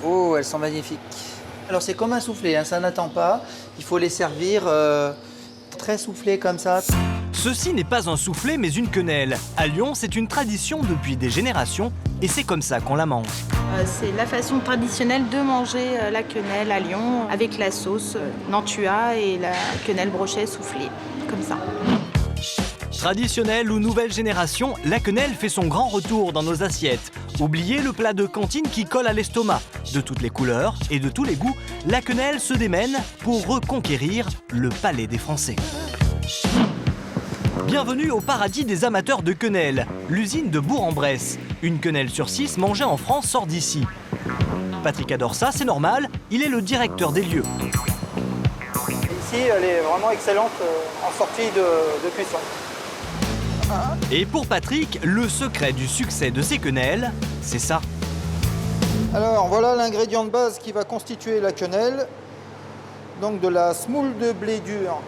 Oh, elles sont magnifiques. Alors c'est comme un soufflé, hein, ça n'attend pas. Il faut les servir très soufflés comme ça. Ceci n'est pas un soufflé mais une quenelle. À Lyon, c'est une tradition depuis des générations et c'est comme ça qu'on la mange. C'est la façon traditionnelle de manger la quenelle à Lyon avec la sauce Nantua et la quenelle brochet soufflée, comme ça. Traditionnelle ou nouvelle génération, la quenelle fait son grand retour dans nos assiettes. Oubliez le plat de cantine qui colle à l'estomac. De toutes les couleurs et de tous les goûts, la quenelle se démène pour reconquérir le palais des Français. Bienvenue au paradis des amateurs de quenelle, l'usine de Bourg-en-Bresse. Une quenelle sur 6 mangée en France sort d'ici. Patrick adore ça, c'est normal, il est le directeur des lieux. Ici, elle est vraiment excellente en sortie de cuisson. Et pour Patrick, le secret du succès de ces quenelles, c'est ça. Alors voilà l'ingrédient de base qui va constituer la quenelle. Donc de la semoule de blé dur.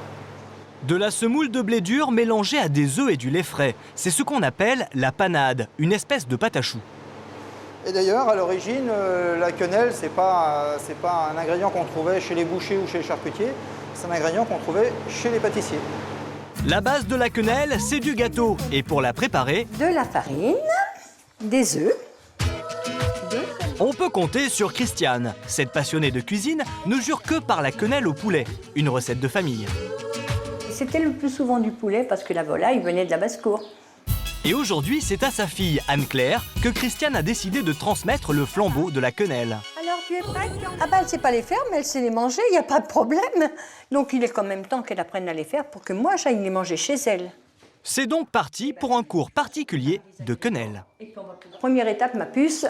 De la semoule de blé dur mélangée à des œufs et du lait frais. C'est ce qu'on appelle la panade, une espèce de pâte à choux. Et d'ailleurs, à l'origine, la quenelle, c'est pas un ingrédient qu'on trouvait chez les bouchers ou chez les charcutiers. C'est un ingrédient qu'on trouvait chez les pâtissiers. La base de la quenelle, c'est du gâteau. Et pour la préparer, de la farine, des œufs. On peut compter sur Christiane. Cette passionnée de cuisine ne jure que par la quenelle au poulet, une recette de famille. C'était le plus souvent du poulet parce que la volaille venait de la basse-cour. Et aujourd'hui, c'est à sa fille, Anne-Claire, que Christiane a décidé de transmettre le flambeau de la quenelle. Alors tu es prête? Ah ben elle sait pas les faire, mais elle sait les manger, il n'y a pas de problème. Donc il est quand même temps qu'elle apprenne à les faire pour que moi j'aille les manger chez elle. C'est donc parti pour un cours particulier de quenelle. Première étape, ma puce.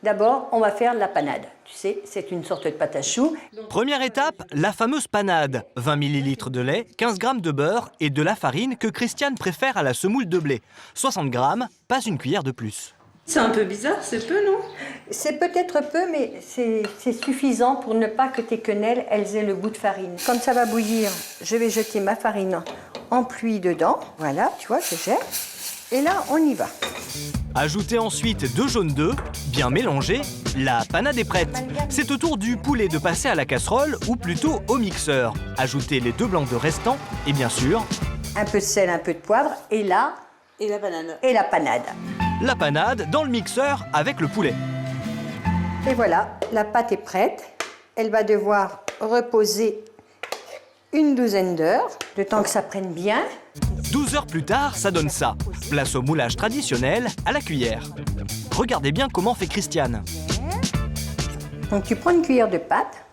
D'abord, on va faire la panade. Tu sais, c'est une sorte de pâte à choux. Première étape, la fameuse panade. 20 ml de lait, 15 g de beurre et de la farine que Christiane préfère à la semoule de blé. 60 g, pas une cuillère de plus. C'est un peu bizarre, c'est peu, non? C'est peut-être peu, mais c'est suffisant pour ne pas que tes quenelles, elles aient le goût de farine. Comme ça va bouillir, je vais jeter ma farine en pluie dedans. Voilà, tu vois, je jette. Et là, on y va. Ajoutez ensuite 2 jaunes d'œufs, bien mélangés, la panade est prête. C'est au tour du poulet de passer à la casserole ou plutôt au mixeur. Ajoutez les 2 blancs d'œufs restants et bien sûr... un peu de sel, un peu de poivre et là... Et la banane. Et la panade. La panade dans le mixeur avec le poulet. Et voilà, la pâte est prête. Elle va devoir reposer une douzaine d'heures, le temps que ça prenne bien. 12 heures plus tard, ça donne ça. Place au moulage traditionnel à la cuillère. Regardez bien comment fait Christiane. Donc tu prends une cuillère de pâte,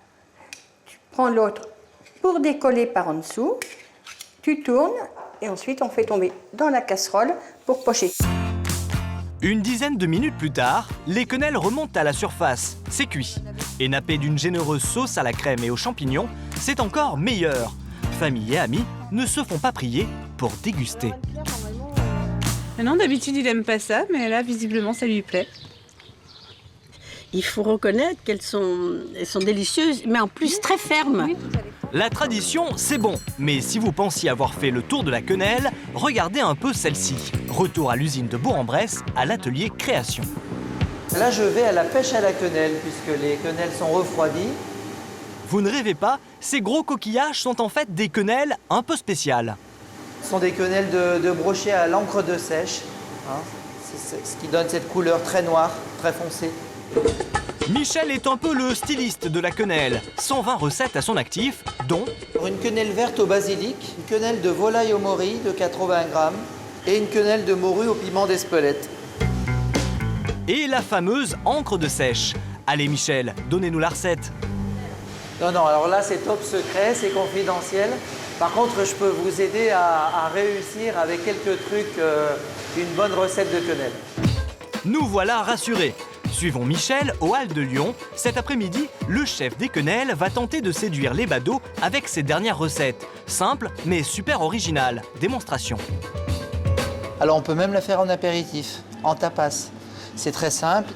tu prends l'autre pour décoller par en dessous, tu tournes et ensuite on fait tomber dans la casserole pour pocher. Une dizaine de minutes plus tard, les quenelles remontent à la surface. C'est cuit. Et nappé d'une généreuse sauce à la crème et aux champignons, c'est encore meilleur. Famille et amis ne se font pas prier pour déguster. Non, d'habitude, il n'aime pas ça, mais là, visiblement, ça lui plaît. Il faut reconnaître elles sont délicieuses, mais en plus très fermes. La tradition, c'est bon. Mais si vous pensiez avoir fait le tour de la quenelle, regardez un peu celle-ci. Retour à l'usine de Bourg-en-Bresse, à l'atelier création. Là, je vais à la pêche à la quenelle, puisque les quenelles sont refroidies. Vous ne rêvez pas, ces gros coquillages sont en fait des quenelles un peu spéciales. Ce sont des quenelles de brochet à l'encre de sèche. Hein. C'est ce qui donne cette couleur très noire, très foncée. Michel est un peu le styliste de la quenelle. 120 recettes à son actif, dont Une quenelle verte au basilic, une quenelle de volaille au mori de 80 grammes et une quenelle de morue au piment d'Espelette. et la fameuse encre de sèche. Allez Michel, donnez-nous la recette. Non, alors là c'est top secret, c'est confidentiel. Par contre, je peux vous aider à réussir avec quelques trucs, une bonne recette de quenelle. Nous voilà rassurés. Suivons Michel aux Halles de Lyon. Cet après-midi, le chef des quenelles va tenter de séduire les badauds avec ses dernières recettes. Simple, mais super originale. Démonstration. Alors on peut même la faire en apéritif, en tapas. C'est très simple.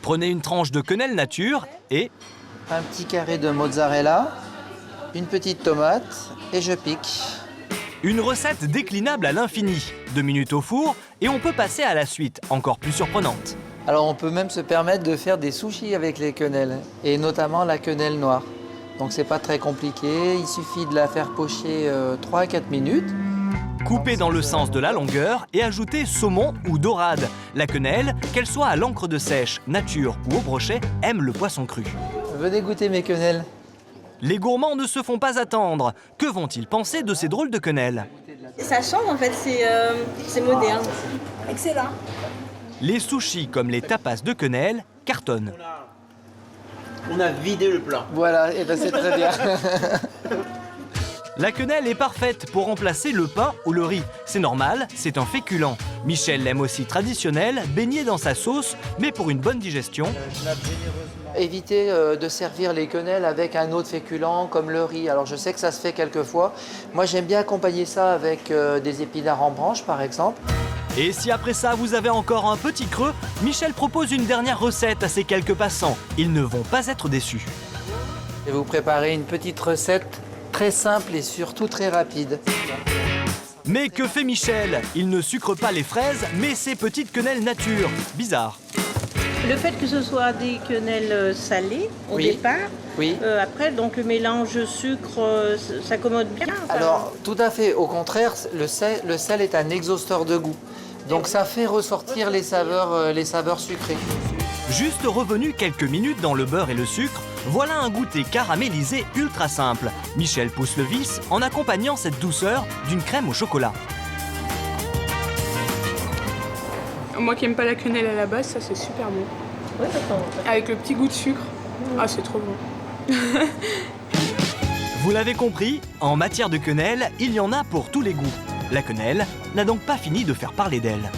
Prenez une tranche de quenelle nature et... Un petit carré de mozzarella, une petite tomate et je pique. Une recette déclinable à l'infini. 2 minutes au four et on peut passer à la suite, encore plus surprenante. Alors on peut même se permettre de faire des sushis avec les quenelles, et notamment la quenelle noire. Donc c'est pas très compliqué, il suffit de la faire pocher 3 à 4 minutes. Coupez dans le sens de la longueur et ajoutez saumon ou dorade. La quenelle, qu'elle soit à l'encre de sèche, nature ou au brochet, aime le poisson cru. Venez goûter mes quenelles. Les gourmands ne se font pas attendre. Que vont-ils penser de ces drôles de quenelles? Ça change en fait, c'est moderne. Excellent. Les sushis comme les tapas de quenelle cartonnent. On a vidé le plat. Voilà, et ben c'est très bien. La quenelle est parfaite pour remplacer le pain ou le riz. C'est normal, c'est un féculent. Michel l'aime aussi traditionnel, baigné dans sa sauce, mais pour une bonne digestion. Évitez de servir les quenelles avec un autre féculent comme le riz. Alors je sais que ça se fait quelquefois. Moi j'aime bien accompagner ça avec des épinards en branche par exemple. Et si après ça vous avez encore un petit creux, Michel propose une dernière recette à ses quelques passants. Ils ne vont pas être déçus. Je vais vous préparer une petite recette très simple et surtout très rapide. Mais que fait Michel? Il ne sucre pas les fraises, mais ses petites quenelles nature. Bizarre. Le fait que ce soit des quenelles salées au Oui. départ, Oui. après donc le mélange sucre s'accommode bien. ça. Alors tout à fait, au contraire, le sel est un exhausteur de goût. Donc ça fait ressortir les saveurs sucrées. Juste revenu quelques minutes dans le beurre et le sucre, voilà un goûter caramélisé ultra simple. Michel pousse le vice en accompagnant cette douceur d'une crème au chocolat. Moi qui aime pas la quenelle à la base, ça c'est super bon. Ouais, d'accord. Avec le petit goût de sucre. Ah, c'est trop bon. Vous l'avez compris, en matière de quenelle, il y en a pour tous les goûts. La quenelle n'a donc pas fini de faire parler d'elle.